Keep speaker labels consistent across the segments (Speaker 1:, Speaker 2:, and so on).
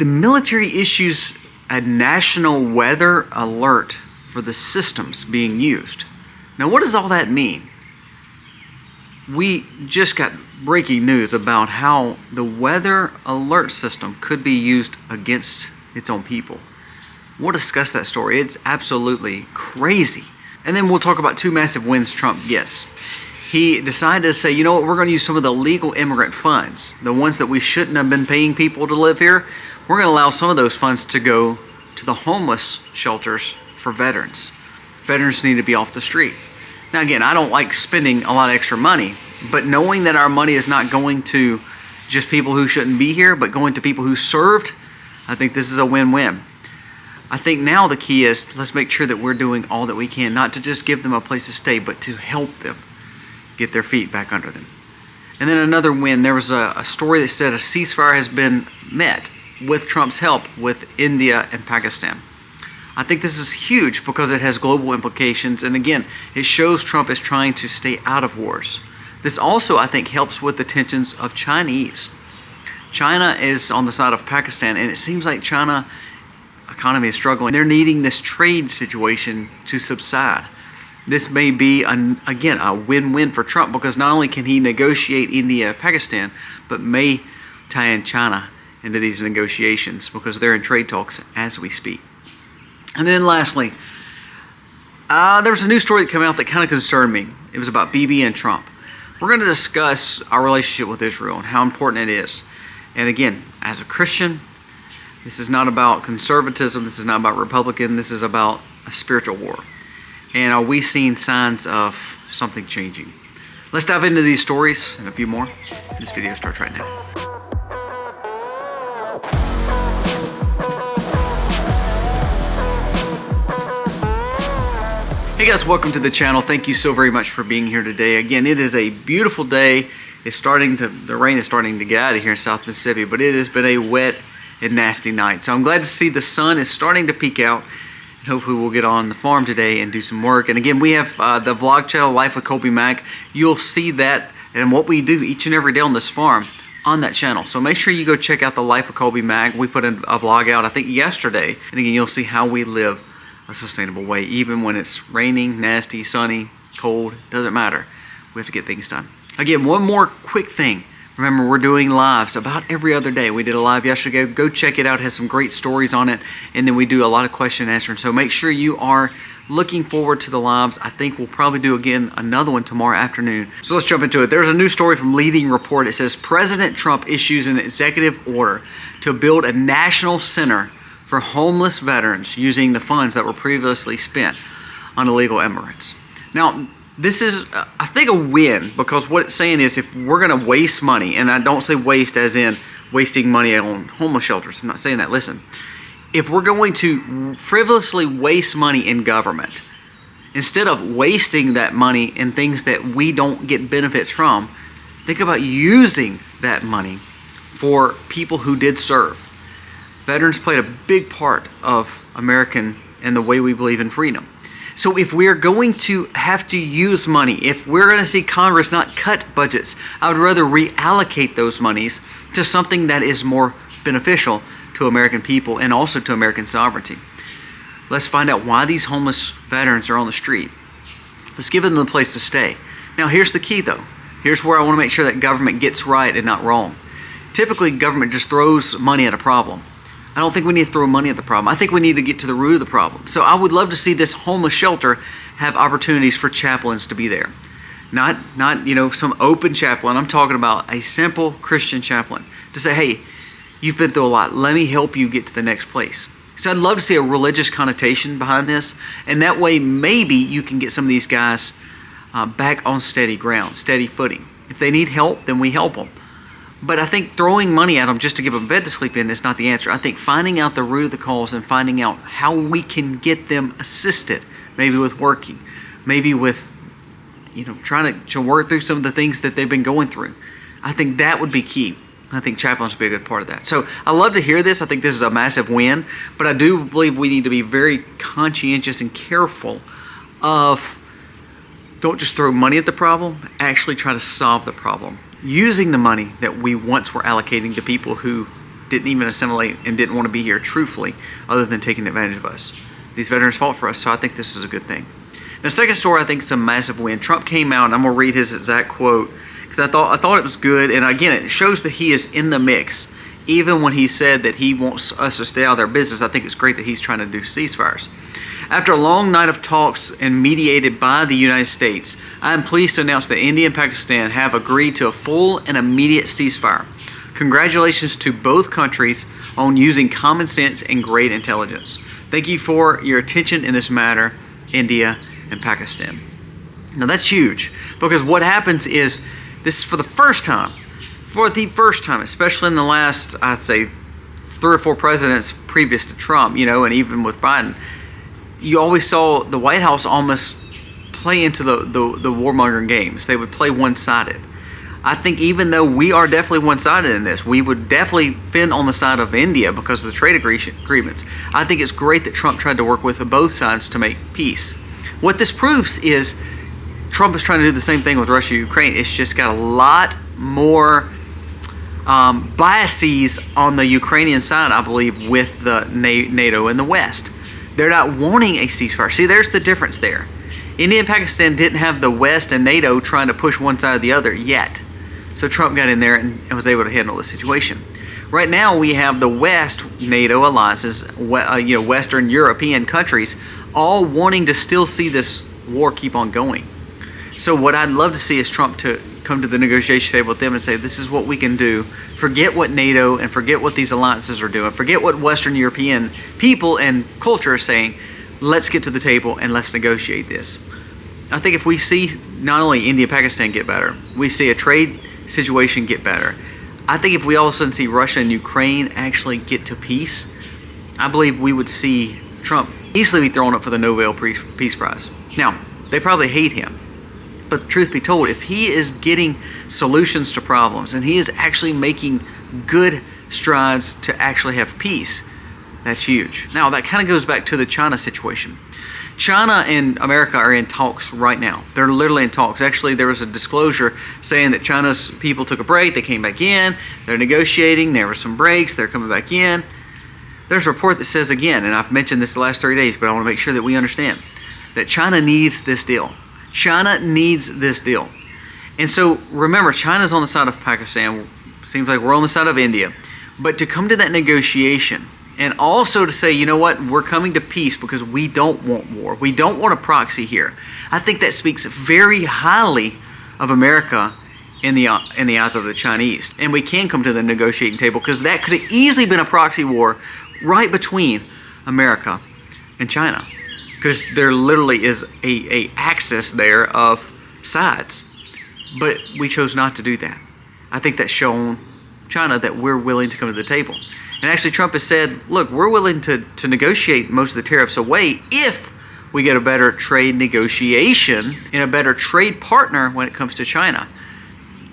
Speaker 1: The military issues a national weather alert for the systems being used. Now, what does all that mean? We just got breaking news about how the weather alert system could be used against its own people. We'll discuss that story. It's absolutely crazy. And then we'll talk about 2 massive wins Trump gets. He decided to say, you know what, we're going to use some of the legal immigrant funds, the ones that we shouldn't have been paying people to live here. We're going to allow some of those funds to go to the homeless shelters for veterans. Veterans need to be off the street. Now again, I don't like spending a lot of extra money, but knowing that our money is not going to just people who shouldn't be here, but going to people who served, I think this is a win-win. I think now the key is let's make sure that we're doing all that we can, not to just give them a place to stay, but to help them get their feet back under them. And then another win, there was a story that said a ceasefire has been met with Trump's help with India and Pakistan. I think this is huge because it has global implications, and again, it shows Trump is trying to stay out of wars. This also, I think, helps with the tensions of Chinese. China is on the side of Pakistan, and it seems like China economy is struggling. They're needing this trade situation to subside. This may be, again, a win-win for Trump because not only can he negotiate India, Pakistan, but may tie in China into these negotiations because they're in trade talks as we speak. And then lastly, there was a new story that came out that kind of concerned me. It was about Bibi and Trump. We're going to discuss our relationship with Israel and how important it is. And again, as a Christian, this is not about conservatism, this is not about Republican, this is about a spiritual war. And are we seeing signs of something changing? Let's dive into these stories and a few more. This video starts right now. Hey guys, welcome to the channel. Thank you so very much for being here today. Again, it is a beautiful day. The rain is starting to get out of here in South Mississippi, but it has been a wet and nasty night. So I'm glad to see the sun is starting to peek out, and hopefully we'll get on the farm today and do some work. And again, we have the vlog channel, Life with Colby Mack. You'll see that and what we do each and every day on this farm on that channel. So make sure you go check out the Life with Colby Mack. We put a vlog out, I think yesterday. And again, you'll see how we live a sustainable way, even when it's raining, nasty, sunny, cold, doesn't matter. We have to get things done. Again, one more quick thing. Remember, we're doing lives about every other day. We did a live yesterday. Go check it out. It has some great stories on it. And then we do a lot of question and answering. So make sure you are looking forward to the lives. I think we'll probably do again another one tomorrow afternoon. So let's jump into it. There's a new story from Leading Report. It says President Trump issues an executive order to build a national center for homeless veterans using the funds that were previously spent on illegal immigrants. Now, this is, I think, a win because what it's saying is if we're going to waste money, and I don't say waste as in wasting money on homeless shelters. I'm not saying that. Listen, if we're going to frivolously waste money in government, instead of wasting that money in things that we don't get benefits from, think about using that money for people who did serve. Veterans played a big part of American and the way we believe in freedom. So if we're going to have to use money, if we're going to see Congress not cut budgets, I would rather reallocate those monies to something that is more beneficial to American people and also to American sovereignty. Let's find out why these homeless veterans are on the street. Let's give them a place to stay. Now here's the key though. Here's where I want to make sure that government gets right and not wrong. Typically government just throws money at a problem. I don't think we need to throw money at the problem. I think we need to get to the root of the problem. So I would love to see this homeless shelter have opportunities for chaplains to be there. Not some open chaplain. I'm talking about a simple Christian chaplain to say, hey, you've been through a lot. Let me help you get to the next place. So I'd love to see a religious connotation behind this. And that way, maybe you can get some of these guys back on steady ground, steady footing. If they need help, then we help them. But I think throwing money at them just to give them a bed to sleep in is not the answer. I think finding out the root of the cause and finding out how we can get them assisted, maybe with working, maybe with, trying to work through some of the things that they've been going through. I think that would be key. I think chaplains would be a good part of that. So I love to hear this. I think this is a massive win, but I do believe we need to be very conscientious and careful of don't just throw money at the problem, actually try to solve the problem. Using the money that we once were allocating to people who didn't even assimilate and didn't want to be here truthfully, other than taking advantage of us. These veterans fought for us, so I think this is a good thing. The second story, I think it's a massive win. Trump came out, and I'm going to read his exact quote, because I thought it was good, and again, it shows that he is in the mix. Even when he said that he wants us to stay out of their business, I think it's great that he's trying to do ceasefires. After a long night of talks and mediated by the United States, I am pleased to announce that India and Pakistan have agreed to a full and immediate ceasefire. Congratulations to both countries on using common sense and great intelligence. Thank you for your attention in this matter, India and Pakistan. Now that's huge, because what happens is, this is for the first time, especially in the last, I'd say, 3 or 4 presidents previous to Trump, and even with Biden, you always saw the White House almost play into the warmongering games. They would play one-sided. I think even though we are definitely one-sided in this, we would definitely fend on the side of India because of the trade agreements. I think it's great that Trump tried to work with both sides to make peace. What this proves is Trump is trying to do the same thing with Russia and Ukraine. It's just got a lot more biases on the Ukrainian side, I believe, with the NATO and the West. They're not wanting a ceasefire. See, there's the difference there. India and Pakistan didn't have the West and NATO trying to push one side or the other yet. So Trump got in there and was able to handle the situation. Right now we have the West NATO alliances, Western European countries, all wanting to still see this war keep on going. So what I'd love to see is Trump to come to the negotiation table with them and say, this is what we can do. Forget what NATO and forget what these alliances are doing. Forget what Western European people and culture are saying. Let's get to the table and let's negotiate this. I think if we see not only India and Pakistan get better, we see a trade situation get better. I think if we all of a sudden see Russia and Ukraine actually get to peace, I believe we would see Trump easily be thrown up for the Nobel Peace Prize. Now, they probably hate him. But truth be told, if he is getting solutions to problems and he is actually making good strides to actually have peace, that's huge. Now, that kind of goes back to the China situation. China and America are in talks right now. They're literally in talks. Actually, there was a disclosure saying that China's people took a break. They came back in. They're negotiating. There were some breaks. They're coming back in. There's a report that says again, and I've mentioned this the last 30 days, but I want to make sure that we understand, that China needs this deal. China needs this deal. And so remember, China's on the side of Pakistan. Seems like we're on the side of India. But to come to that negotiation and also to say, you know what, we're coming to peace because we don't want war. We don't want a proxy here. I think that speaks very highly of America in the eyes of the Chinese. And we can come to the negotiating table because that could have easily been a proxy war right between America and China. Because there literally is a axis there of sides. But we chose not to do that. I think that's shown China that we're willing to come to the table. And actually Trump has said, look, we're willing to negotiate most of the tariffs away if we get a better trade negotiation and a better trade partner when it comes to China.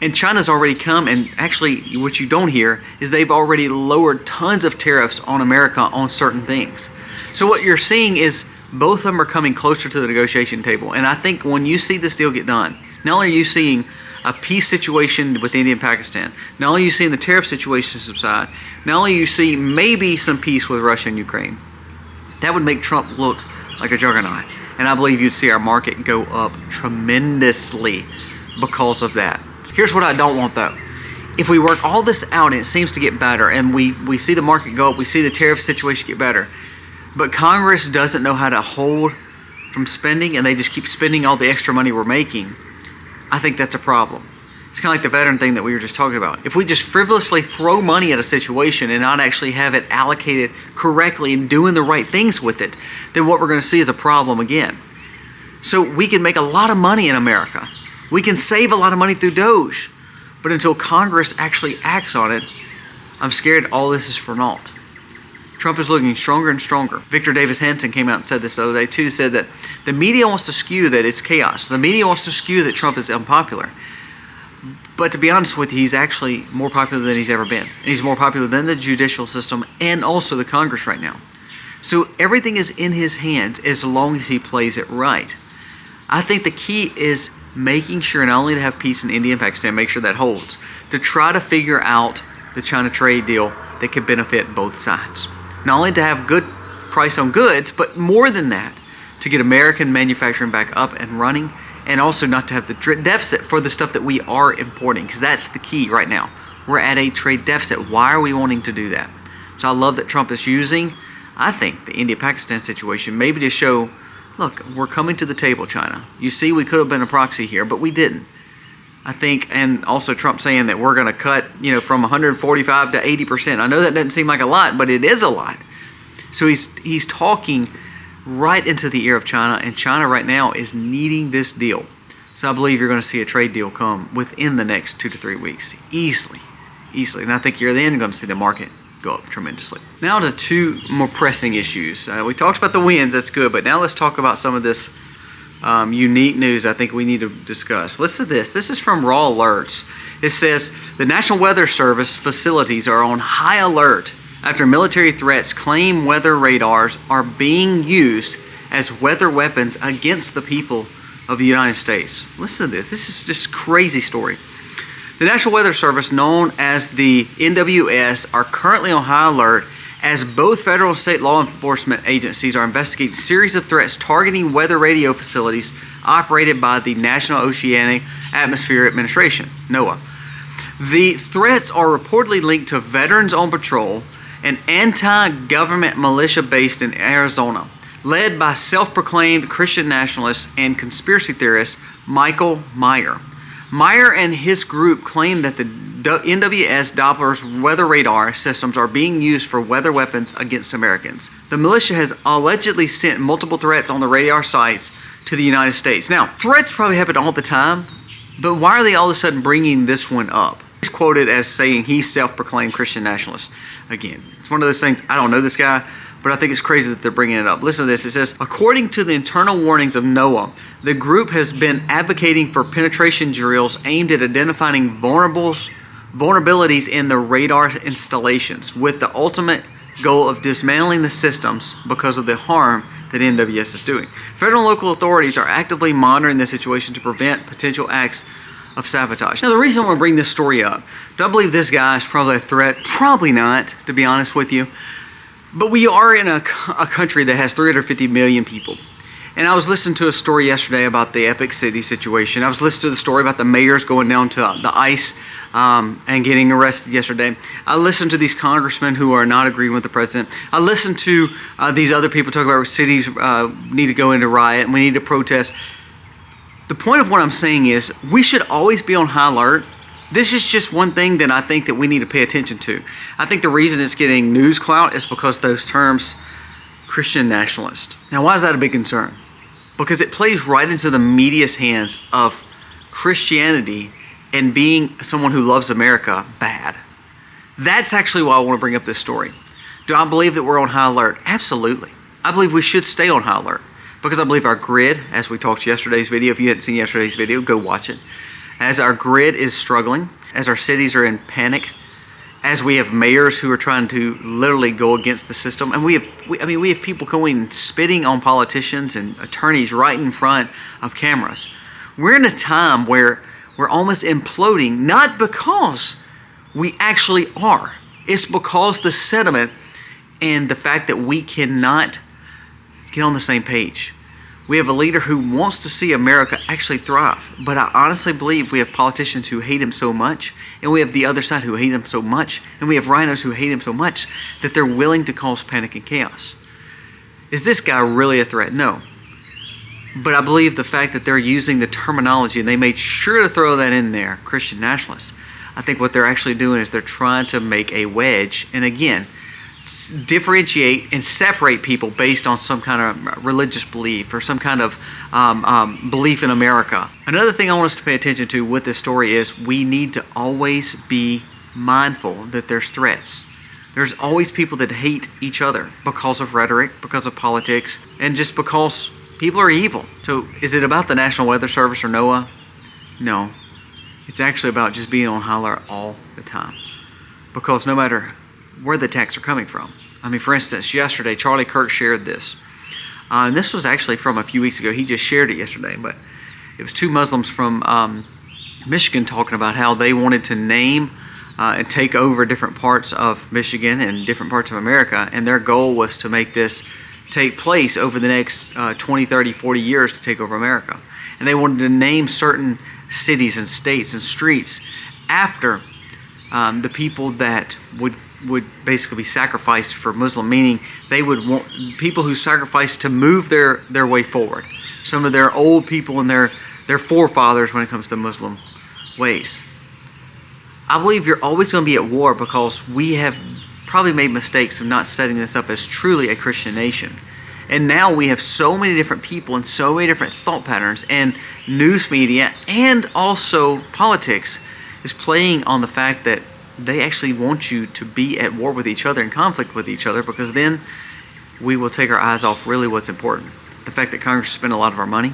Speaker 1: And China's already come, and actually what you don't hear is they've already lowered tons of tariffs on America on certain things. So what you're seeing is both of them are coming closer to the negotiation table. And I think when you see this deal get done, not only are you seeing a peace situation with India and Pakistan, not only are you seeing the tariff situation subside, not only you see maybe some peace with Russia and Ukraine, that would make Trump look like a juggernaut. And I believe you'd see our market go up tremendously because of that. Here's what I don't want though. If we work all this out and it seems to get better and we see the market go up, we see the tariff situation get better, but Congress doesn't know how to hold from spending and they just keep spending all the extra money we're making, I think that's a problem. It's kind of like the veteran thing that we were just talking about. If we just frivolously throw money at a situation and not actually have it allocated correctly and doing the right things with it, then what we're going to see is a problem again. So we can make a lot of money in America. We can save a lot of money through Doge. But until Congress actually acts on it, I'm scared all this is for naught. Trump is looking stronger and stronger. Victor Davis Hanson came out and said this the other day too, said that the media wants to skew that it's chaos. The media wants to skew that Trump is unpopular. But to be honest with you, he's actually more popular than he's ever been. And he's more popular than the judicial system and also the Congress right now. So everything is in his hands as long as he plays it right. I think the key is making sure not only to have peace in India and Pakistan, make sure that holds, to try to figure out the China trade deal that could benefit both sides. Not only to have good price on goods, but more than that, to get American manufacturing back up and running, and also not to have the deficit for the stuff that we are importing, because that's the key right now. We're at a trade deficit. Why are we wanting to do that? So I love that Trump is using, I think, the India-Pakistan situation maybe to show, look, we're coming to the table, China. You see, we could have been a proxy here, but we didn't. I think, and also Trump saying that we're going to cut, from 145 to 80%. I know that doesn't seem like a lot, but it is a lot. So he's talking right into the ear of China, and China right now is needing this deal. So I believe you're going to see a trade deal come within the next 2 to 3 weeks, easily. And I think you're then going to see the market go up tremendously. Now to two more pressing issues. We talked about the winds, that's good, but now let's talk about some of this unique news I think we need to discuss. Listen to this. This is from Raw Alerts. It says the National Weather Service facilities are on high alert after military threats claim weather radars are being used as weather weapons against the people of the United States. Listen to this. This is just a crazy story. The National Weather Service, known as the NWS, are currently on high alert as both federal and state law enforcement agencies are investigating a series of threats targeting weather radio facilities operated by the National Oceanic Atmosphere Administration, NOAA. The threats are reportedly linked to Veterans on Patrol, an anti-government militia based in Arizona, led by self-proclaimed Christian nationalist and conspiracy theorist Michael Meyer. Meyer and his group claim that the NWS Doppler's weather radar systems are being used for weather weapons against Americans. The militia has allegedly sent multiple threats on the radar sites to the United States. Now, threats probably happen all the time, but why are they all of a sudden bringing this one up? He's quoted as saying he's self-proclaimed Christian nationalist. Again, it's one of those things, I don't know this guy, but I think it's crazy that they're bringing it up. Listen to this. It says, according to the internal warnings of NOAA, the group has been advocating for penetration drills aimed at identifying vulnerabilities in the radar installations, with the ultimate goal of dismantling the systems because of the harm that NWS is doing. Federal and local authorities are actively monitoring the situation to prevent potential acts of sabotage. Now, the reason I want to bring this story up, do I believe this guy is probably a threat? Probably not, to be honest with you. But we are in a country that has 350 million people. And I was listening to a story yesterday about the Epic City situation. I was listening to the story about the mayors going down to the ice and getting arrested yesterday. I listened to these congressmen who are not agreeing with the president. I listened to these other people talk about cities need to go into riot and we need to protest. The point of what I'm saying is we should always be on high alert. This is just one thing that I think that we need to pay attention to. I think the reason it's getting news clout is because those terms, Christian nationalist. Now, why is that a big concern? Because it plays right into the media's hands of Christianity and being someone who loves America bad. That's actually why I want to bring up this story. Do I believe that we're on high alert? Absolutely. I believe we should stay on high alert because I believe our grid, as we talked yesterday's video, if you hadn't seen yesterday's video, go watch it. As our grid is struggling, as our cities are in panic, as we have mayors who are trying to literally go against the system, and we have people going and spitting on politicians and attorneys right in front of cameras. We're in a time where we're almost imploding, not because we actually are. It's because the sentiment and the fact that we cannot get on the same page. We have a leader who wants to see America actually thrive. But I honestly believe we have politicians who hate him so much, and we have the other side who hate him so much, and we have rhinos who hate him so much that they're willing to cause panic and chaos. Is this guy really a threat? No. But I believe the fact that they're using the terminology, and they made sure to throw that in there, Christian nationalists, I think what they're actually doing is they're trying to make a wedge, and again, differentiate and separate people based on some kind of religious belief or some kind of belief in America. Another thing I want us to pay attention to with this story is we need to always be mindful that there's threats. There's always people that hate each other because of rhetoric, because of politics, and just because people are evil. So is it about the National Weather Service or NOAA? No. It's actually about just being on high alert all the time. Because no matter where the attacks are coming from. I mean, for instance, yesterday, Charlie Kirk shared this. And this was actually from a few weeks ago. He just shared it yesterday, but it was two Muslims from Michigan talking about how they wanted to name and take over different parts of Michigan and different parts of America. And their goal was to make this take place over the next 20, 30, 40 years to take over America. And they wanted to name certain cities and states and streets after the people that would basically be sacrificed for Muslim, meaning they would want people who sacrificed to move their way forward. Some of their old people and their forefathers when it comes to Muslim ways. I believe you're always going to be at war because we have probably made mistakes of not setting this up as truly a Christian nation. And now we have so many different people and so many different thought patterns, and news media and also politics is playing on the fact that they actually want you to be at war with each other, in conflict with each other, because then we will take our eyes off really what's important. The fact that Congress spent a lot of our money,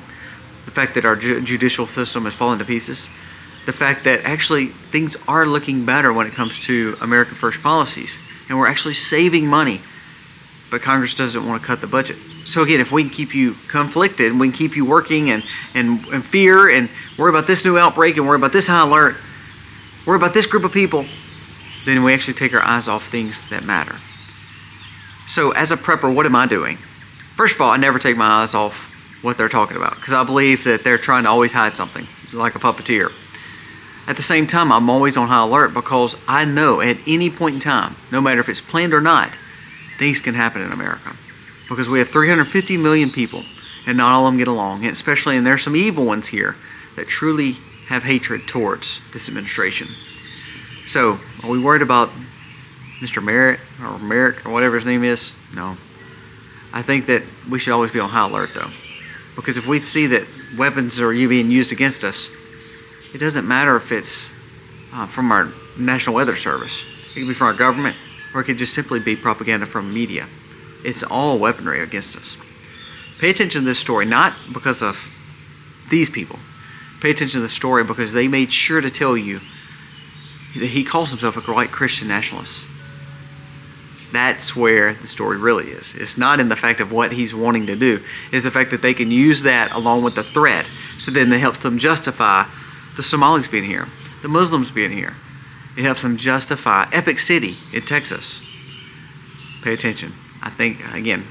Speaker 1: the fact that our judicial system has fallen to pieces, the fact that actually things are looking better when it comes to America First policies, and we're actually saving money, but Congress doesn't want to cut the budget. So again, if we can keep you conflicted, and we can keep you working and fear, and worry about this new outbreak, and worry about this high alert, worry about this group of people, then we actually take our eyes off things that matter. So as a prepper, what am I doing? First of all, I never take my eyes off what they're talking about, because I believe that they're trying to always hide something, like a puppeteer. At the same time, I'm always on high alert because I know at any point in time, no matter if it's planned or not, things can happen in America. Because we have 350 million people, and not all of them get along, and especially, and there's some evil ones here that truly have hatred towards this administration. So, are we worried about Mr. Merrick or whatever his name is? No. I think that we should always be on high alert though. Because if we see that weapons are being used against us, it doesn't matter if it's from our National Weather Service. It could be from our government, or it could just simply be propaganda from media. It's all weaponry against us. Pay attention to this story, not because of these people. Pay attention to the story because they made sure to tell you that he calls himself a white Christian nationalist. That's where the story really is. It's not in the fact of what he's wanting to do. It's the fact that they can use that along with the threat. So then it helps them justify the Somalis being here, the Muslims being here. It helps them justify Epic City in Texas. Pay attention. I think, again,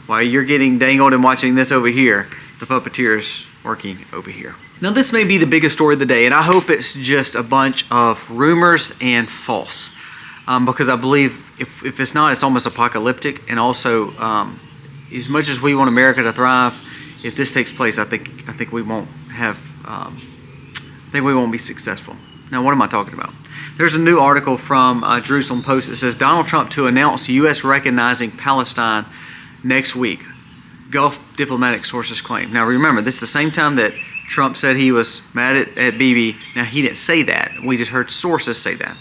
Speaker 1: while you're getting dangled and watching this over here, the puppeteer is working over here. Now this may be the biggest story of the day, and I hope it's just a bunch of rumors and false. Because I believe if it's not, it's almost apocalyptic. And also, as much as we want America to thrive, if this takes place, I think we won't have, I think we won't be successful. Now, what am I talking about? There's a new article from Jerusalem Post that says Donald Trump to announce U.S. recognizing Palestine next week. Gulf diplomatic sources claim. Now, remember, this is the same time that Trump said he was mad at Bibi. Now, he didn't say that. We just heard sources say that.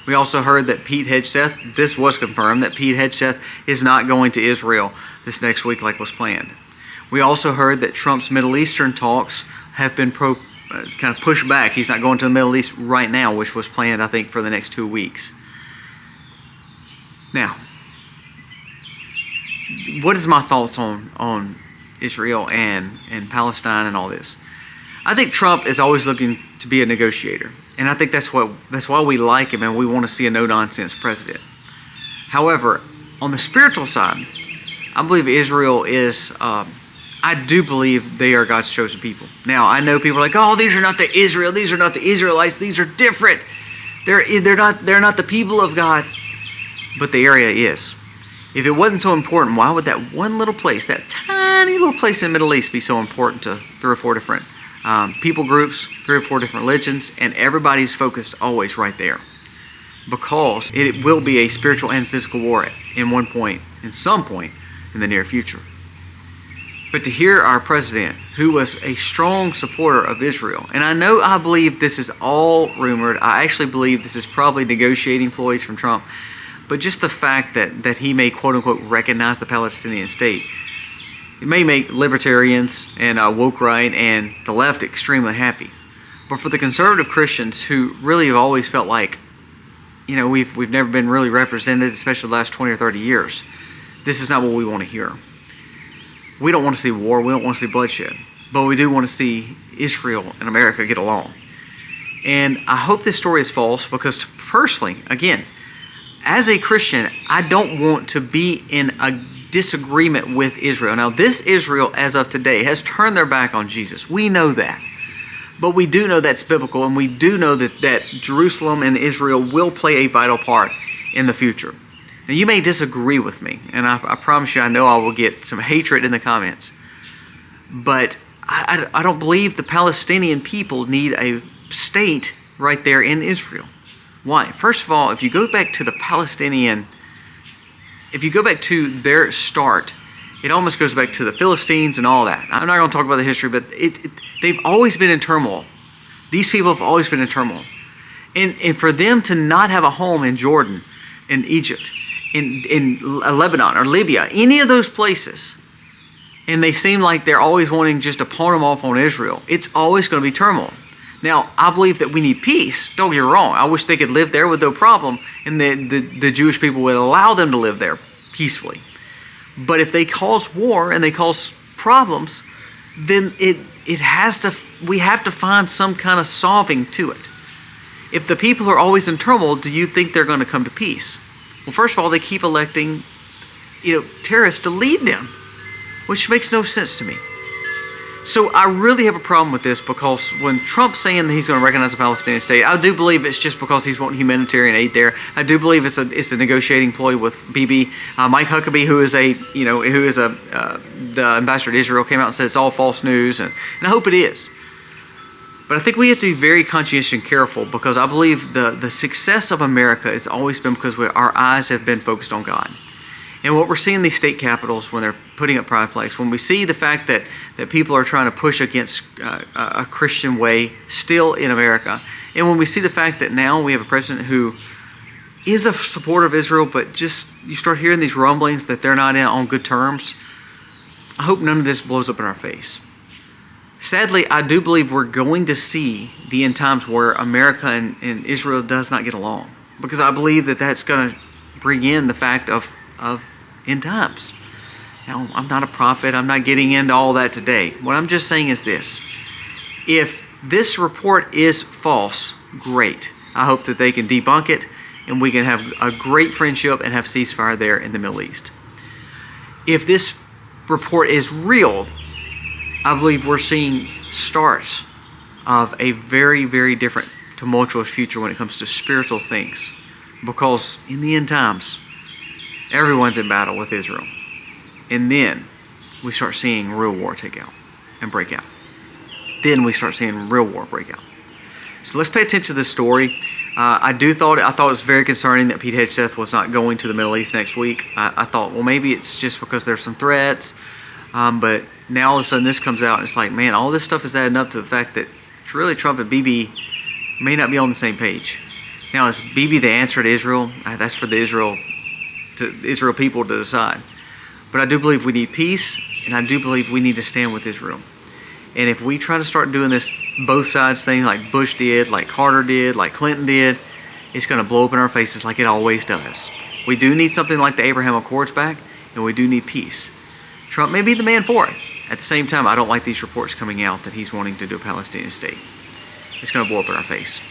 Speaker 1: We also heard that Pete Hegseth, this was confirmed, that Pete Hegseth is not going to Israel this next week like was planned. We also heard that Trump's Middle Eastern talks have been kind of pushed back. He's not going to the Middle East right now, which was planned, I think, for the next 2 weeks. Now, what is my thoughts on Israel and Palestine and all this? I think Trump is always looking to be a negotiator, and I think that's why we like him and we want to see a no-nonsense president. However, on the spiritual side, I believe Israel is. I do believe they are God's chosen people. Now, I know people are like, "Oh, these are not the Israel. These are not the Israelites. These are different. They're not the people of God." But the area is. If it wasn't so important, why would that one little place, that tiny little place in the Middle East, be so important to 3 or 4 different people groups, 3 or 4 different religions, and everybody's focused always right there? Because it will be a spiritual and physical war in some point in the near future. But to hear our president, who was a strong supporter of Israel, and I believe this is all rumored. I actually believe this is probably negotiating ploys from Trump. But just the fact that he may, quote-unquote, recognize the Palestinian state, it may make libertarians and woke right and the left extremely happy. But for the conservative Christians who really have always felt like, we've never been really represented, especially the last 20 or 30 years, this is not what we want to hear. We don't want to see war. We don't want to see bloodshed. But we do want to see Israel and America get along. And I hope this story is false, because personally, again, as a Christian, I don't want to be in a disagreement with Israel. Now, this Israel, as of today, has turned their back on Jesus. We know that. But we do know that's biblical, and we do know that Jerusalem and Israel will play a vital part in the future. Now, you may disagree with me, and I promise you, I know I will get some hatred in the comments. But I don't believe the Palestinian people need a state right there in Israel. Why? First of all, if you go back to their start, it almost goes back to the Philistines and all that. I'm not going to talk about the history, but they've always been in turmoil. These people have always been in turmoil. And for them to not have a home in Jordan, in Egypt, in Lebanon or Libya, any of those places, and they seem like they're always wanting just to pawn them off on Israel, it's always going to be turmoil. Now, I believe that we need peace. Don't get me wrong. I wish they could live there with no problem, and the Jewish people would allow them to live there peacefully. But if they cause war and they cause problems, then we have to find some kind of solving to it. If the people are always in turmoil, do you think they're going to come to peace? Well, first of all, they keep electing, terrorists to lead them, which makes no sense to me. So I really have a problem with this, because when Trump's saying that he's going to recognize a Palestinian state, I do believe it's just because he's wanting humanitarian aid there. I do believe it's a negotiating ploy with Bibi. Mike Huckabee, who is the ambassador to Israel, came out and said it's all false news, and I hope it is. But I think we have to be very conscientious and careful, because I believe the success of America has always been because our eyes have been focused on God. And what we're seeing in these state capitals when they're putting up pride flags, when we see the fact that people are trying to push against a Christian way still in America, and when we see the fact that now we have a president who is a supporter of Israel, but just you start hearing these rumblings that they're not on good terms, I hope none of this blows up in our face. Sadly, I do believe we're going to see the end times where America and Israel does not get along, because I believe that that's going to bring in the fact of end times. Now, I'm not a prophet. I'm not getting into all that today. What I'm just saying is this. If this report is false, great. I hope that they can debunk it, and we can have a great friendship and have ceasefire there in the Middle East. If this report is real, I believe we're seeing starts of a very, very different tumultuous future when it comes to spiritual things. Because in the end times, everyone's in battle with Israel. And then we start seeing real war take out and break out. Then we start seeing real war break out. So let's pay attention to this story. I thought it was very concerning that Pete Hegseth was not going to the Middle East next week. I thought, well, maybe it's just because there's some threats. But now all of a sudden this comes out, and it's like, man, all this stuff is adding up to the fact that it's really Trump and Bibi may not be on the same page. Now, is Bibi the answer to Israel? That's for the Israel people to decide. But I do believe we need peace, and I do believe we need to stand with Israel. And if we try to start doing this both sides thing like Bush did, like Carter did, like Clinton did, it's going to blow up in our faces like it always does. We do need something like the Abraham Accords back, and we do need peace. Trump may be the man for it. At the same time, I don't like these reports coming out that he's wanting to do a Palestinian state. It's going to blow up in our face.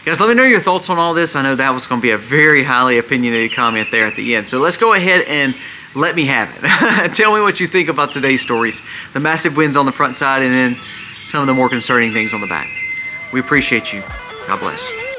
Speaker 1: Guys, let me know your thoughts on all this. I know that was going to be a very highly opinionated comment there at the end. So let's go ahead and let me have it. Tell me what you think about today's stories. The massive wins on the front side, and then some of the more concerning things on the back. We appreciate you. God bless.